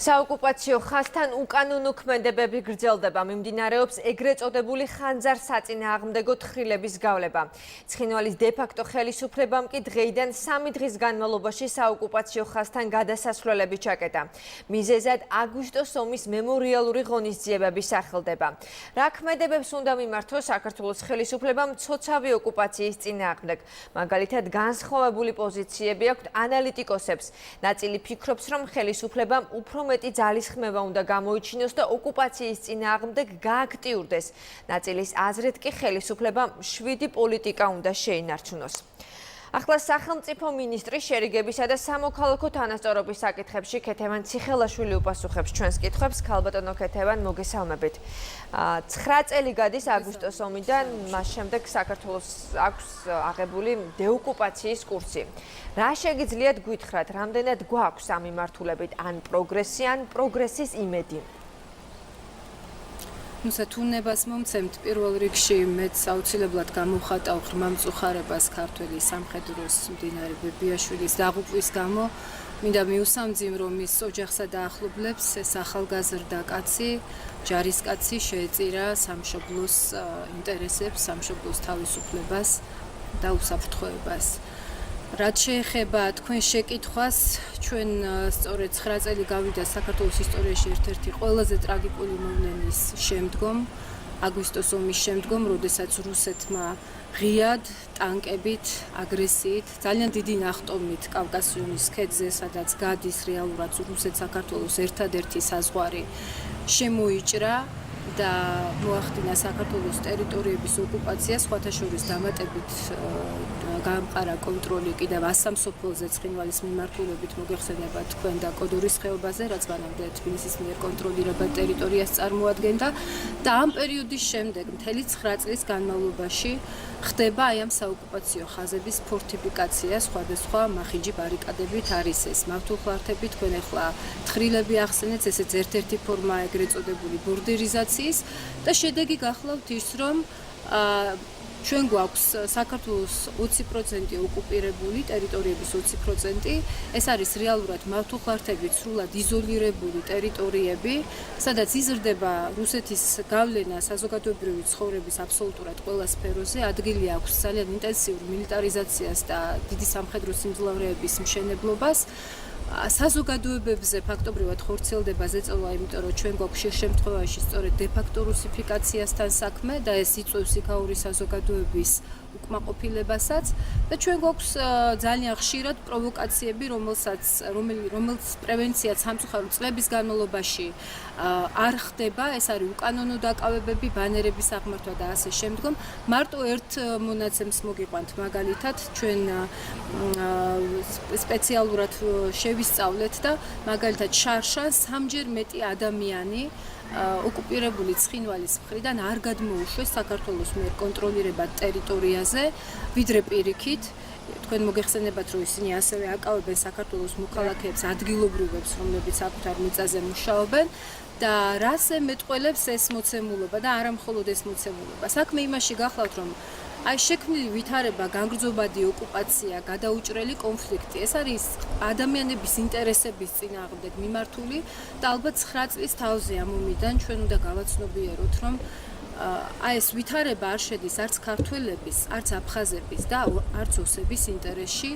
საოკუპაციო ხაზთან უკანონო ქმედებები გრძელდება, მიმდინარეობს ეგრეთ წოდებული ხანძარსაწინააღმდეგო თხრილების გავლება. ცხინვალის დე-ფაქტო ხელისუფლებამ კი დღეიდან 3 დღის განმავლობაში საოკუპაციო ხაზთან გადასასვლელები ჩაკეტა. მიზეზად აგვისტოს ომის მემორიალური ღონისძიებები სახელდება. რა ქმედებებს უნდა მიმართოს საქართველოს ხელისუფლებამ მცოცავი ოკუპაციის წინააღმდეგ. მაგალითად, განსხვავებული პოზიციები აქვთ ანალიტიკოსებს. ნაწილი ფიქრობს, რომ ხელისუფლებამ უფრო მეტი ძალისხმევა უნდა გამოიჩინოს და ოკუპაციის წინააღმდეგ გააქტიურდეს. ნაწილის აზრით კი ხელისუფლებამ მშვიდი პოლიტიკა უნდა შეინარჩუნოს. ახლა სახელმწიფო მინისტრი შერიგებისა და სამოქალაქო თანასწორობის საკითხებში ქეთევან ციხელაშვილი უპასუხებს ჩვენს კითხვებს. ქალბატონო ქეთევან, მოგესალმებით. 9 წელი გადის აგვისტოს ომიდან, მას შემდეგ საქართველოს აქვს აღებული დეოკუპაციის კურსი. რა შეგიძლიათ გვითხრათ, რამდენად გვაქვს ამ მიმართულებით, ან პროგრესი, ან პროგრესის იმედი? თუნებას მომცემთ პირველ რიგში მეც აუცილებლად გამოვხატავ ღრმამწუხარებას ქართველი სამხედროს მდინარე ბებიაშვილის დაღუპვის გამო. მინდა მიუსამძიმ, რომ მის ოჯახსა და ახლობლებს ეს ახალგაზრდა კაცი, ჯარისკაცი შეეწირა სამშობლოს ინტერესებს, სამშობლოს თავისუფლებას და უსაფრთხოებას. რაც შეეხება თქვენ შეკითხვას, ჩვენ სწორედ 9 წელი გავიდა საქართველოს ისტორიაში ერთ-ერთი ყველაზე ტრაგიკული მოვლენის შემდგომ, აგვისტოს ომის შემდგომ, როდესაც რუსეთმა ღიად, ტანკებით, აგრესიით, ძალიან დიდი ნახტომით კავკასიონის ქედზე, სადაც გადის რეალურად რუსეთ-საქართველოს ერთადერთი საზღვარი, შემოიჭრა და მოახდინა საქართველოს ტერიტორიების ოკუპაცია, სხვათა შორის დამატებით გაამყარა კონტროლი კიდევ ასამსოფლოზე ცხინვალის მიმართულებით მოგეხსენებათ თქვენ და კოდორის ხეობაზე, რაც მანამდე თბილისის მიერ კონტროლირებად ტერიტორიას წარმოადგენდა და ამ პერიოდის შემდეგ მთელი 9 წლის განმავლობაში ხდება აი ამ საოკუპაციო ხაზების ფორტიფიკაცია, სხვადასხვა მახიჯი ბარიკადებით არის ეს მავთულხლართები, თქვენ ახლა თხრილები ახსენეთ, ესეც ერთ-ერთი ფორმაა ეგრეთ წოდებული ბორდერიზაციის და შედეგი გახლავთ ის, რომ ჩვენ გვაქვს საქართველოს 20% ოკუპირებული ტერიტორიების 20%. ეს არის რეალურად მავთულხლართები, სრულად იზოლირებული ტერიტორიები, სადაც იზრდება რუსეთის გავლენა საზოგადოებრივი ცხოვრების აბსოლუტურად ყველა სფეროზე. ადგილი აქვს ძალიან ინტენსიურ მილიტარიზაციას და დიდი სამხედრო სიმძლავრეების მშენებლობას. საზოგადოებებზე ფაქტობრივად ხორციელდება ზეწოლა, იმიტომ რომ ჩვენ გვაქვს ხშირ შემთხვევაში სწორედ დე-ფაქტო რუსიფიკაციასთან საქმე და ეს იწვევს იქაური საზოგადოების უკმაყოფილებასაც და ჩვენ გვაქვს ძალიან ხშირად პროვოკაციები, რომელს პრევენციაც სამწუხარო წლების განმავლობაში არ ხდება. ეს არის უკანონო დაკავებები, ბანერების აღმართვა და ასე შემდგომ. მარტო ერთ მონაცემს მოგიყვანთ, მაგალითად, ჩვენ სპეციალურად შევისწავლეთ და მაგალითად შარშან 3-ჯერ მეტი ადამიანი ოკუპირებული ცხინვალის მხრიდან არ გადმოუშვეს საქართველოს მიერ კონტროლირებად ტერიტორიაზე, ვიდრე პირიქით. თქვენ მოგეხსენებათ, რომ ისინი ასევე აკავებენ საქართველოს მოქალაქეებს, ადგილობრივებს, რომლებიც საკუთარ მიწაზე მუშაობენ და რას ემეტყველებს ეს მოცემულობა და არა მხოლოდ ეს მოცემულობა. საქმე იმაში გახლავთ, რომ აი შექმნილი ვითარება, განგრძობადი ოკუპაცია, გადაუჭრელი კონფლიქტი, ეს არის ადამიანების ინტერესების წინააღმდეგ მიმართული და ალბათ 9 წლის თავზე ამ ომიდან ჩვენ უნდა გავაცნობიეროთ, რომ აი ეს ვითარება არ შედის არც ქართველების, არც აფხაზების და არც ოსების ინტერესში.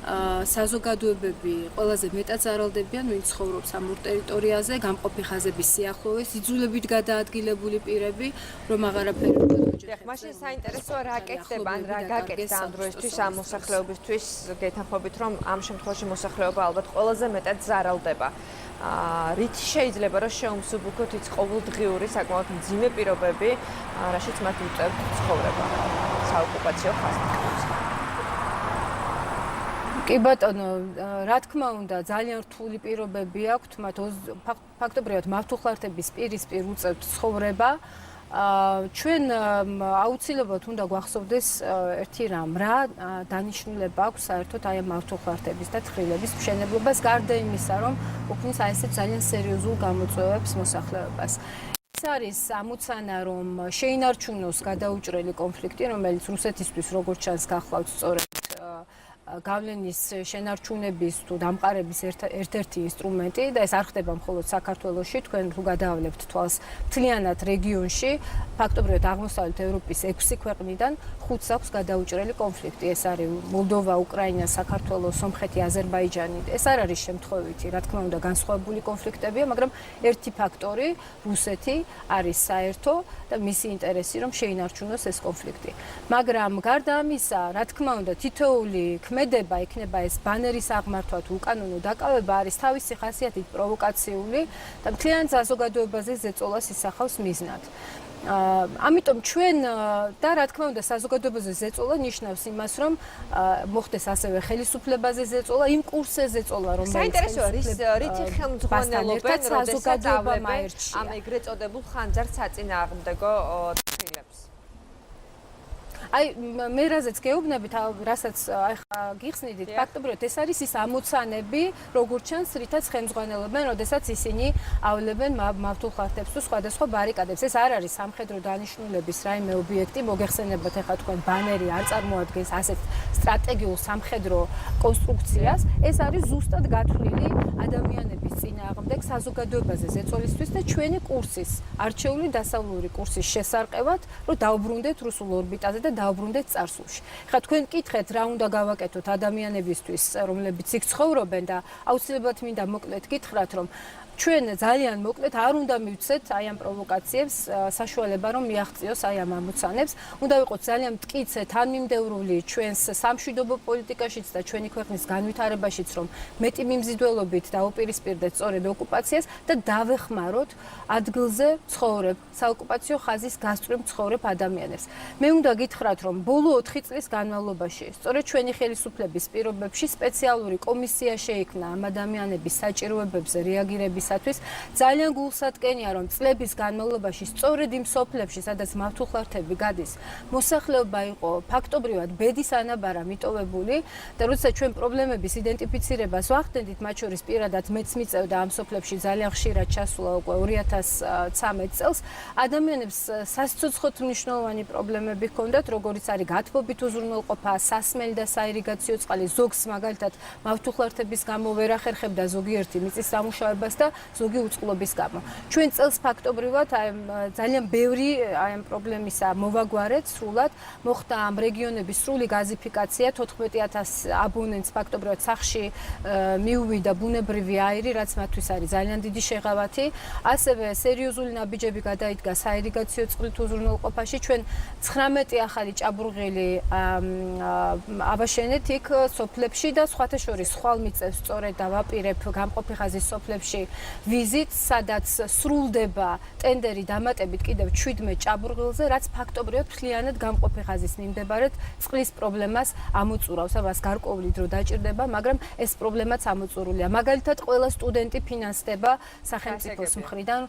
საზოგადოებები ყველაზე მეტად ზარალდებიან, ვინც ცხოვრობს ამ ორ ტერიტორიაზე, გამყოფი ხაზების სიახლოვეს, იძულებით გადაადგილებული პირები, რომ აღარაფერი უნდა დაუჯერებდეს. მაშინ საინტერესოა რა კეთდება, ან რა გაკეთდა ამ დროისთვის ამ მოსახლეობისთვის, გეთანხმებით, რომ ამ შემთხვევაში მოსახლეობა ალბათ ყველაზე მეტად ზარალდება. რით შეიძლება რომ შეუმსუბუქოთ ის ყოველდღიური საკმაოდ მძიმე პირობები, რაშიც მათ უწევთ ცხოვრება საოკუპაციო ხაზთან. კი ბატონო, რა თქმა უნდა, ძალიან რთული პირობები აქვთ, მათ ფაქტობრივად მავთულხლართების პირისპირ უწევთ ცხოვრება. ჩვენ აუცილებლად უნდა გვახსოვდეს ერთი რამ, რა დანიშნულება აქვს საერთოდ აი ამ მავთულხლართების და თხრილების მშენებლობას, გარდა იმისა, რომ უქმნის აი ესეთ ძალიან სერიოზულ გამოწვევებს მოსახლეობას. ეს არის ამოცანა, რომ შეინარჩუნოს გადაუჭრელი კონფლიქტი, რომელიც რუსეთისთვის როგორც ჩანს გახლავთ სწორედ გავლენის შენარჩუნების თუ დამყარების ერთ-ერთი ინსტრუმენტი და ეს არ ხდება მხოლოდ საქართველოში, თქვენ თუ გადაავლებთ თვალს მთლიანად რეგიონში, ფაქტობრივად აღმოსავლეთ ევროპის 6 ქვეყნიდან 5-ს აქვს გადაუჭრელი კონფლიქტი. ეს არის მოლდოვა, უკრაინა, საქართველო, სომხეთი, აზერბაიჯანი. ეს არ არის შემთხვევითი, რა თქმა უნდა, განსხვავებული კონფლიქტებია, მაგრამ ერთი ფაქტორი, რუსეთი, არის საერთო და მისი ინტერესი, რომ შეინარჩუნოს ეს კონფლიქტი. მაგრამ გარდა ამისა, რა თქმა უნდა, თითოეული ქმედება, იქნება ეს ბანერის აღმართვა თუ უკანონო დაკავება, არის თავისი ხასიათით პროვოკაციული და მთლიან საზოგადოებაზე ზეწოლას ისახავს მიზნად. ამიტომ ჩვენ და რა თქმა უნდა საზოგადოებაზე ზეწოლა ნიშნავს имас, რომ მოხდეს ასევე ხელისუფლებაზე ზეწოლა, იმ კურსზე ზეწოლა, რომელიც საინტერესოა, რითი ხელმძღვანელობენ, როდესაც ავლებენ ამ ეგრეთ წოდებულ ხანძარსაწინააღმდეგო თხრილებს. აი მე რაზეც გეუბნებით, რასაც ახლა გიხსნიდით, ფაქტობრივად ეს არის ის ამოცანები, როგორც ჩანს, რითაც ხელმძღვანელობენ, როდესაც ისინი ავლებენ მავთულ ხარჯებს თუ სხვადასხვა ბარიკადებს. ეს არ არის სამხედრო დანიშნულების რაიმე ობიექტი, მოგეხსენებათ ახლა თქვენ ბანერი არ წარმოადგენს ასეთ სტრატეგიულ სამხედრო კონსტრუქციას, ეს არის ზუსტად გათვლილი ადამიანების წინააღმდეგ საზოგადოებაზე ზეწოლისთვის და ჩვენი კურსის, არჩეული დასავლური კურსის შესარყევად, რომ დაუბრუნდეთ რუსულ ორბიტაზე და დაუბრუნდეთ წარსულში. ხა თქვენ კითხეთ, რა უნდა გავაკეთოთ ადამიანებისთვის, რომლებიც იქ ცხოვრობენ და აუცილებლად მინდა მოკლედ გითხრათ, რომ ჩვენ ძალიან მოკლედ არ უნდა მივცეთ აი ამ პროვოკაციებს საშუალება, რომ მიაღწიოს აი ამ ამოცანებს. უნდა ვიყოთ ძალიან მტკიცე, თანმიმდევრული ჩვენს სამშვიდობო პოლიტიკაშიც და ჩვენი ქვეყნის განვითარებაშიც, რომ მეტი მიმზიდველობით დაუპირისპირდეთ სწორედ ოკუპაციას და დავეხმაროთ ადგილზე ცხოვრებ, საოკუპაციო ხაზის გასწვრივ ცხოვრებ ადამიანებს. მე უნდა გითხრათ, რომ ბოლო 4 წლის განმავლობაში, სწორედ ჩვენი ხელისუფლების პირობებში სპეციალური კომისია შეიქმნა ამ ადამიანების საჭიროებებზე რეაგირების ძალიან გულსატკენია, რომ წლების განმავლობაში სწორედ იმ სოფლებში, სადაც მავთულხარჯები გადის, მოსახლეობა იყო ფაქტობრივად ბედის ანაბარა მიტოვებული და როდესაც ჩვენ პრობლემების იდენტიფიცირებას ვახდენდით, მათ შორის პირადად მეც მიწევდა ამ სოფლებში ძალიან ხშირად ჩასულა უკვე 2013 წელს, ადამიანებს სასიცოცხლოდ მნიშვნელოვანი პრობლემები ჰქონდათ, როგორიც არის გათბობით უზრუნველყოფა, სასმელი და საირიგაციო წყალი, ზოგს მაგალითად მავთულხარჯების გამო ვერ ახერხებდა ზოგიერთი მიწის სამუშაებას და ზოგი უწყლობის გამო. ჩვენ წელს ფაქტობრივად ძალიან ბევრი აი ამ პრობლემისა მოვაგვარეთ სრულად, მოხდა ამ რეგიონების სრული გაზიფიკაცია, 14000 აბონენტს ფაქტობრივად სახლში მიუვიდა ბუნებრივი აირი, რაც მათთვის არის ძალიან დიდი შეღავათი. ასევე სერიოზული ნაბიჯები გადაიდგა საირიგაციო წყლით უზრუნველყოფაში. ჩვენ 19 ახალი ჭაბურღილი ავაშენეთ იქ სოფლებში და სხვათა შორის ხვალ მიწევს სწორედ დავაპირებ გამყოფი ხაზის სოფლებში ვიზიტ, სადაც სრულდება ტენდერი დამატებით კიდევ 17 ჭაბურღილზე, რაც ფაქტობრივად მთლიანად გამყოფი ხაზის მიმდებარედ წყლის პრობლემას ამოწურავს. ამას გარკვეული დრო დაჭირდება, მაგრამ ეს პრობლემაც ამოწურულია. მაგალითად, ყველა სტუდენტი ფინანსდება სახელმწიფოს მხრიდან,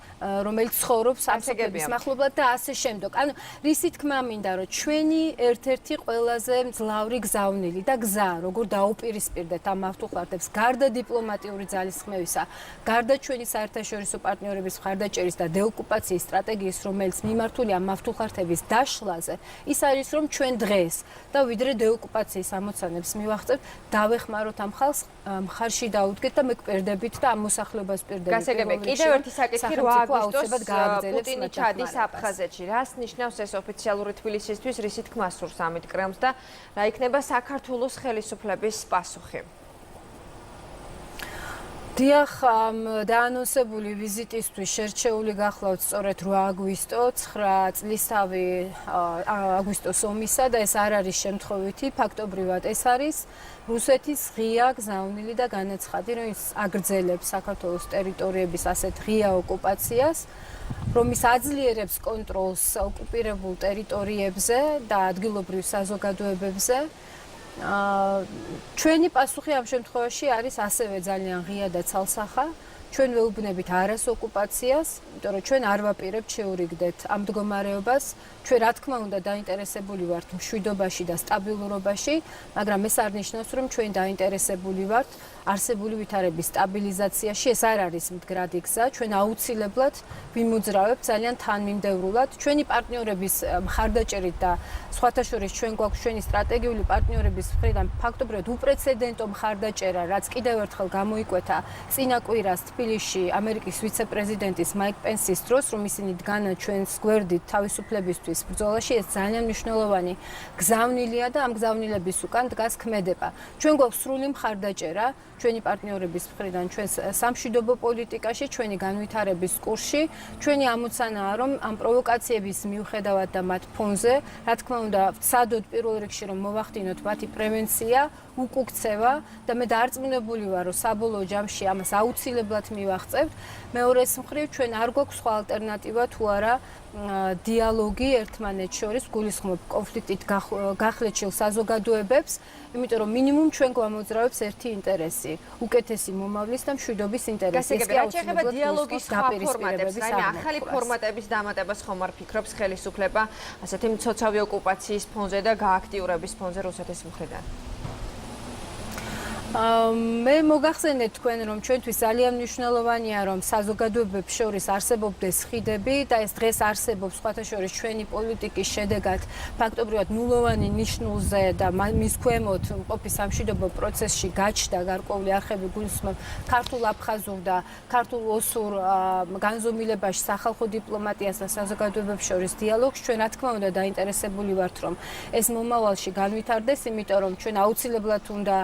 რომელიც ცხოვრობს ამ სოფლების მახლობლად და ასე შემდეგ. ანუ რისი თქმა მინდა, რომ ჩვენი ერთ-ერთი ყველაზე მძლავრი გზავნილი და გზა, როგორ დაუპირისპირდეთ ამ მავთულხარჯებს, გარდა დიპლომატიური ძალისხმევისა, გარდა ჩვენი საერთაშორისო პარტნიორების მხარდაჭერის და დეოკუპაციის სტრატეგიის, რომელიც მიმართულია მავთულხარჯების დაშლაზე, ის არის, რომ ჩვენ დღეს და ვიდრე დეოკუპაციის ამოცანებს მივახცევთ, დავეხმაროთ ამ ხალხს, მხარში დაუდგეთ და მეკპერდებით და ამ მოსახლეობას პირდებით. გასაგებია, კიდევ ერთი საკითხი 8 აგვისტოს პუტინი ჩადის აფხაზეთში. რას ნიშნავს ეს ოფიციალური თბილისისთვის, რისი თქმა სურს ამით კრემლს და რა იქნება საქართველოს ხელისუფლების პასუხი? დიახ, დაანონსებული ვიზიტისთვის შერჩეული გახლავთ სწორედ 8 აგვისტო, 9 წლისთავი აგვისტოს ომისა და ეს არ არის შემთხვევითი, ფაქტობრივად ეს არის რუსეთის ღია გზავნილი და განაცხადი, რომ ის აგრძელებს საქართველოს ტერიტორიების ასეთ ღია ოკუპაციას, რომ ის აძლიერებს კონტროლს ოკუპირებულ ტერიტორიებზე და ადგილობრივ საზოგადოებებზე. ჩვენი პასუხი ამ შემთხვევაში არის ასევე ძალიან ღია და ცალსახა. ჩვენ ვეუბნებით არას ოკუპაციას, იმიტომ რომ ჩვენ არ ვაპირებთ შეურიგდეთ ამ მდგომარეობას. ჩვენ რა თქმა უნდა დაინტერესებული ვართ მშვიდობაში და სტაბილურობაში, მაგრამ ეს არ ნიშნავს, რომ ჩვენ დაინტერესებული ვართ არსებული ვითარების სტაბილიზაციაში ეს არ არის მდგრადი გზა. ჩვენ აუცილებლად ვიმოძრავებთ ძალიან თანმიმდევრულად ჩვენი პარტნიორების მხარდაჭერით და სხვათა შორის ჩვენ გვაქვს ჩვენი სტრატეგიული პარტნიორების მხრიდან ფაქტობრივად უპრეცედენტო მხარდაჭერა, რაც კიდევ ერთხელ გამოიკვეთა წინა კვირას თბილისში ამერიკის ვიცე-პრეზიდენტის მაიკ პენსის დროს, რომ ისინი დგანან ჩვენს გვერდით თავისუფლებისთვის ბრძოლაში, ეს ძალიან მნიშვნელოვანი გზავნილია და ამ გზავნილების უკან დგას ქმედება. ჩვენ გვაქვს სრული მხარდაჭერა ჩვენი პარტნიორების მხრიდან ჩვენს სამშვიდობო პოლიტიკაში, ჩვენი განვითარების კურსში, ჩვენი ამოცანაა, რომ ამ პროვოკაციების მიუხედავად და მათ ფონზე, რა თქმა უნდა, ვცადოთ პირველ რიგში, რომ მოვახდინოთ მათი პრევენცია, უკუქცევა და მე დარწმუნებული ვარ, რომ საბოლოო ჯამში ამას აუცილებლად მივაღწევთ. მეორეს მხრივ, ჩვენ არ გვაქვს სხვა ალტერნატივა თუ არა დიალოგი ერთმანეთს შორის, გულისხმობ კონფლიქტით გახლეჩილ საზოგადოებებს, იმიტომ რომ მინიმუმ ჩვენ გვამოძრავებს ერთი ინტერესი, უკეთესი მომავლის და მშვიდობის ინტერესი. ეს კი აუცილებლად დიალოგის სხვა ფორმატებს, რაიმე ახალი ფორმატების დამატებას ხომ არ ფიქრობს ხელისუფლება ასეთი მცოცავი ოკუპაციის ფონზე და გააქტიურების ფონზე რუსეთის მხრიდან? მე მოგახსენეთ თქვენ, რომ ჩვენთვის ძალიან მნიშვნელოვანია, რომ საზოგადოებებს შორის არსებობდეს ხიდები და ეს დღეს არსებობს სხვათა შორის ჩვენი პოლიტიკის შედეგად ფაქტობრივად ნულოვანი ნიშნულზე და მის ქვემოთ მყოფი სამშვიდობო პროცესში გაჩნდა გარკვეული არხები, გულისხმობ ქართულ-აფხაზურ და ქართულ-ოსურ განზომილებაში სახალხო დიპლომატიას და საზოგადოებებს შორის დიალოგს. ჩვენ რა თქმა უნდა დაინტერესებული ვართ, რომ ეს მომავალში განვითარდეს, იმიტომ რომ ჩვენ აუცილებლად უნდა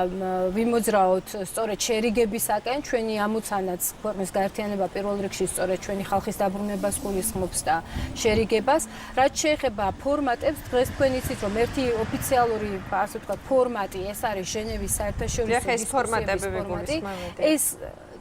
ვიმოძრავოთ სწორედ შერიგებისაკენ, ჩვენი ამოცანაც ქვეყნის გაერთიანება პირველ რიგში სწორედ ჩვენი ხალხის დაბრუნებას გულისხმობს და შერიგებას. რაც შეეხება ფორმატებს, დღეს თქვენ იცით, რომ ერთი ოფიციალური, ასე ვთქვათ, ფორმატი ეს არის ჟენევის საერთაშორისო დისკუსიების ფორმატი.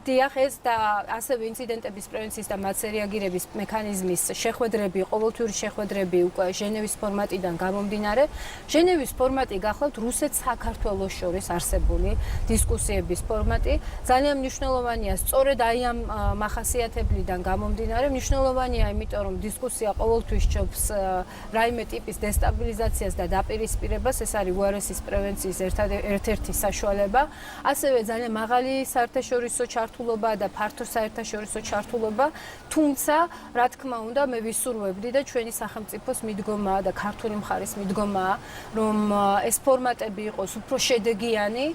დიახ, ეს და ასევე ინციდენტების პრევენციის და მათზე რეაგირების მექანიზმის შეხვედრები, ყოველთვიური შეხვედრები უკვე ჟენევის ფორმატიდან გამომდინარე. ჟენევის ფორმატი გახლავთ რუსეთ-საქართველოს შორის არსებული დისკუსიების ფორმატი. ძალიან მნიშვნელოვანია სწორედ აი ამ მახასიათებლიდან გამომდინარე. მნიშვნელოვანია, იმიტომ რომ დისკუსია ყოველთვის ჩობს რაიმე ტიპის დესტაბილიზაციას და დაპირისპირებას, ეს არის უარესის პრევენციის ერთ-ერთი საშუალება. ასევე ძალიან მაღალი საერთაშორისო ჩართულობა და ფართო საერთაშორისო ჩართულობა, თუმცა, რა თქმა უნდა, მე ვისურვებდი და ჩვენი სახელმწიფოს მიდგომაა და ქართული მხარის მიდგომაა, რომ ეს ფორმატები იყოს უფრო შედეგიანი.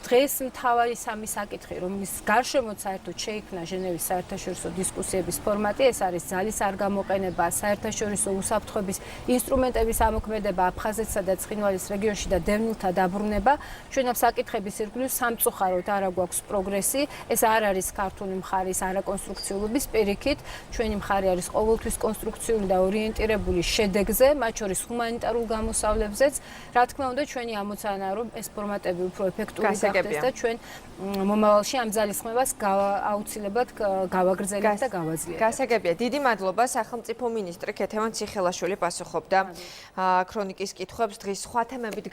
დღეს მთავარი სამი საკითხი, რომ ის გარშემოთ საერთოდ შეიქმნა ჟენევის საერთაშორისო დისკუსიების ფორმატი, ეს არის ძალის არ გამოყენება, საერთაშორისო უსაფრთხოების ინსტრუმენტების ამოქმედება აფხაზეთსა და ცხინვალის რეგიონში და დევნილთა დაბრუნება. ჩვენ ამ საკითხების ირგვლივ სამწუხაროდ არ გვაქვს პროგრესი. ეს არ არის ქართული მხარის არაკონსტრუქციულობის პირიქით, ჩვენი მხარე არის ყოველთვის კონსტრუქციული და ორიენტირებული შედეგზე, მათ შორის ჰუმანიტარულ გამოსავლებზეც. რა თქმა უნდა, ჩვენი ამოცანაა, რომ ეს ფორმატები უფრო ეფექტური გახდეს და ჩვენ მომავალში ამ ძალისხმევას აუცილებლად გავაგრძელებთ და გავაძლიერებთ. გასაგებია. დიდი მადლობა. სახელმწიფო მინისტრი ქეთევან ციხელაშვილი პასუხობდა ქრონიკის კითხვებს დღის სხვა თემებით.